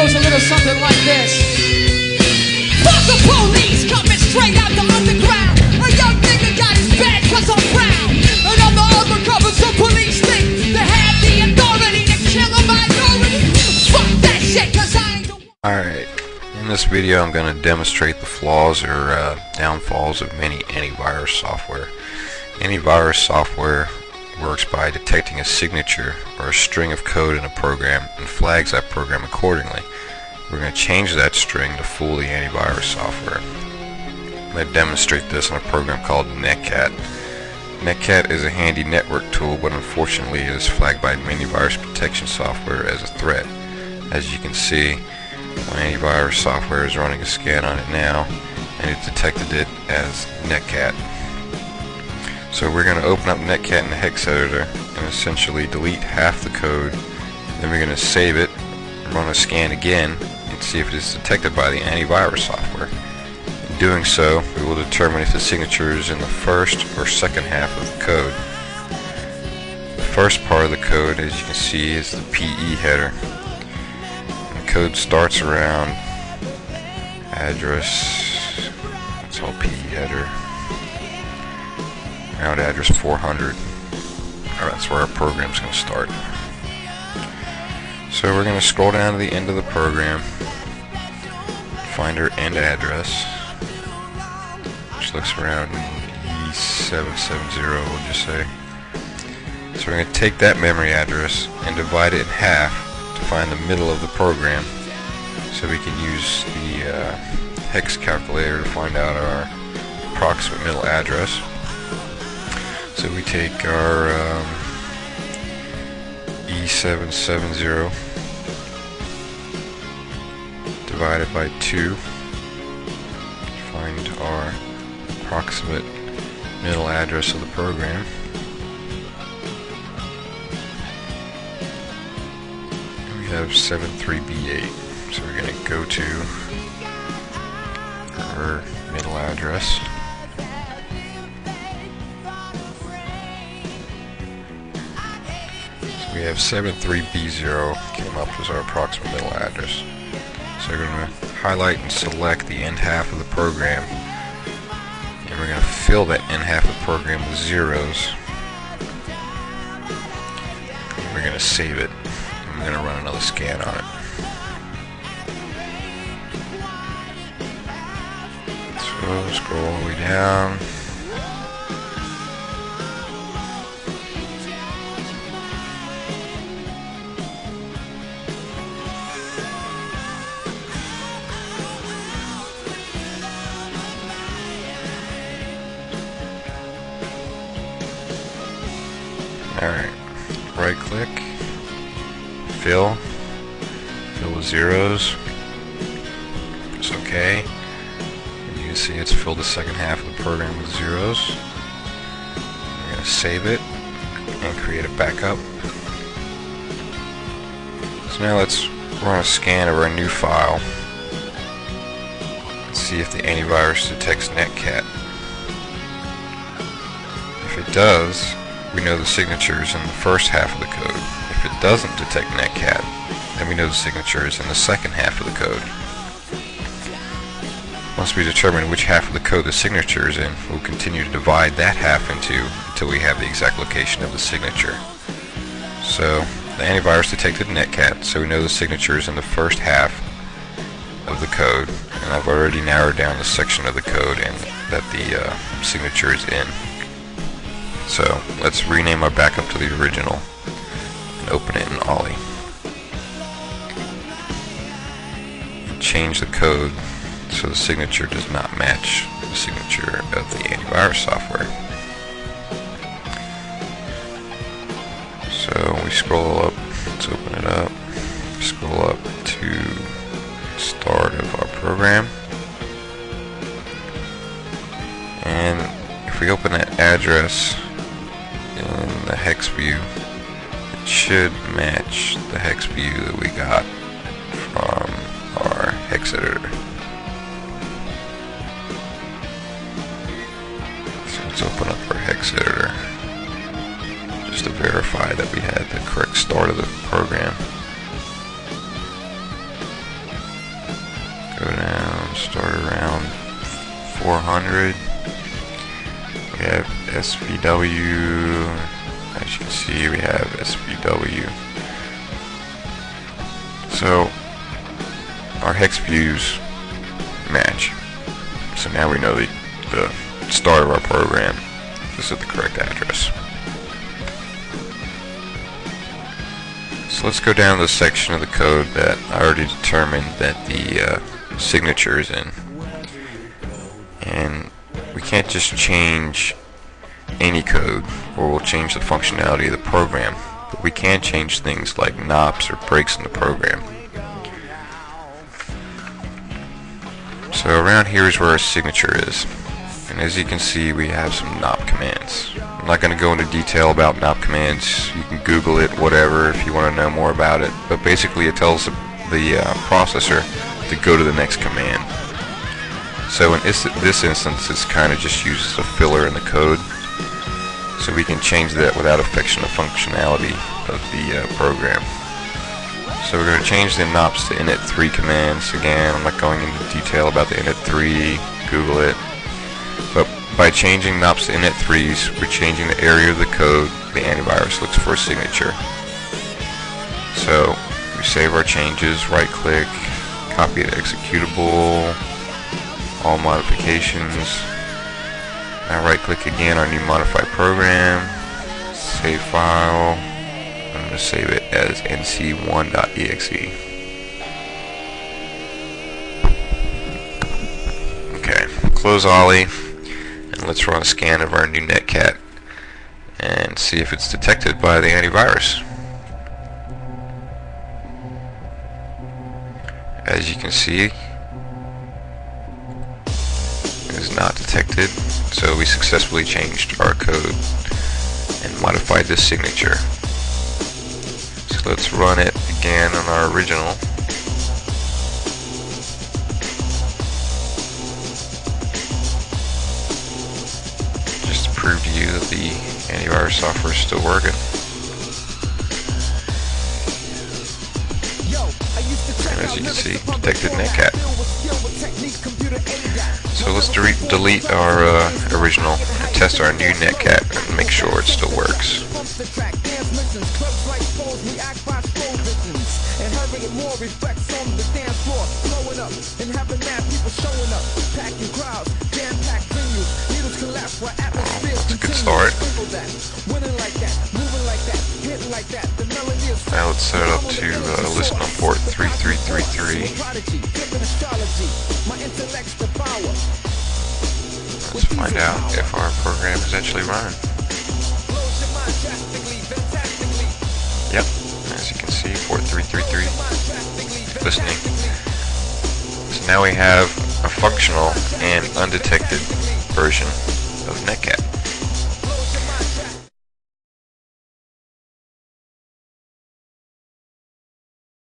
goes a little something like this. Fuck the police coming straight out the underground. A young nigga got his bag cause I'm proud. And I'm the undercover, so police think they have the authority to kill a minority. Fuck that shit cause I ain't the one. Alright, in this video I'm going to demonstrate the flaws or downfalls of many antivirus software. Antivirus software works by detecting a signature or a string of code in a program and flags that program accordingly. We're going to change that string to fool the antivirus software. I'm going to demonstrate this on a program called Netcat. Netcat is a handy network tool, but unfortunately it is flagged by many virus protection software as a threat. As you can see, my antivirus software is running a scan on it now, and it detected it as Netcat. So we're going to open up Netcat in the hex editor and essentially delete half the code. Then we're going to save it, run a scan again, and see if it is detected by the antivirus software. In doing so, we will determine if the signature is in the first or second half of the code. The first part of the code, as you can see, is the PE header. And the code starts around address, it's all PE header. Around address 400. That's where our program's going to start. So we're going to scroll down to the end of the program, find our end address, which looks around E770, we'll just say. So we're going to take that memory address and divide it in half to find the middle of the program, so we can use the hex calculator to find out our approximate middle address. So we take our E770 divided by 2, find our approximate middle address of the program. And we have 73B8. So we're going to go to our middle address. We have 73B0 came up as our approximate middle address. So we're going to highlight and select the end half of the program, and we're going to fill that end half of the program with zeros. And we're going to save it, and we're going to run another scan on it. So scroll all the way down. Alright, right click, fill with zeros, it's okay, and you can see it's filled the second half of the program with zeros. We're going to save it and create a backup. So now let's run a scan of our new file and see if the antivirus detects Netcat. If it does, we know the signature is in the first half of the code. If it doesn't detect Netcat, then we know the signature is in the second half of the code. Once we determine which half of the code the signature is in, we'll continue to divide that half until we have the exact location of the signature. So the antivirus detected Netcat, so we know the signature is in the first half of the code, and I've already narrowed down the section of the code and that the signature is in. So let's rename our backup to the original and open it in Ollie. And change the code so the signature does not match the signature of the antivirus software. So we scroll up, let's open it up, scroll up to start of our program. And if we open that address in the hex view, it should match the hex view that we got from our hex editor. So let's open up our hex editor just to verify that we had the correct start of the program. VW. As you can see, we have SVW. So our hex views match. So now we know the start of our program. This is the correct address. So let's go down to the section of the code that I already determined that the signature is in. And we can't just change any code or we'll change the functionality of the program. But we can change things like NOPs or breaks in the program. So around here is where our signature is. And as you can see, we have some NOP commands. I'm not going to go into detail about NOP commands. You can Google it, whatever, if you want to know more about it. But basically it tells the processor to go to the next command. So in this instance, it's kind of just used as a filler in the code. So we can change that without affecting the functionality of the program. So we're going to change the NOPs to init3 commands. Again, I'm not going into detail about the init3, Google it. But by changing NOPs to init3s, we're changing the area of the code the antivirus looks for a signature. So we save our changes, right click, copy to executable, all modifications. Now right click again on new modified program, save file. I'm going to save it as nc1.exe. Okay, close Ollie and let's run a scan of our new netcat and see if it's detected by the antivirus. As you can see, it is not detected, so we successfully changed our code and modified this signature. So let's run it again on our original. Just to prove to you that the antivirus software is still working. And as you can see, detected netcat. So let's delete our original and test our new netcat and make sure it still works. That's a good start. Now let's set it up to listen on port 3333. Let's find out if our program is actually running. Yep, as you can see, port 333 listening. So now we have a functional and undetected version of netcat.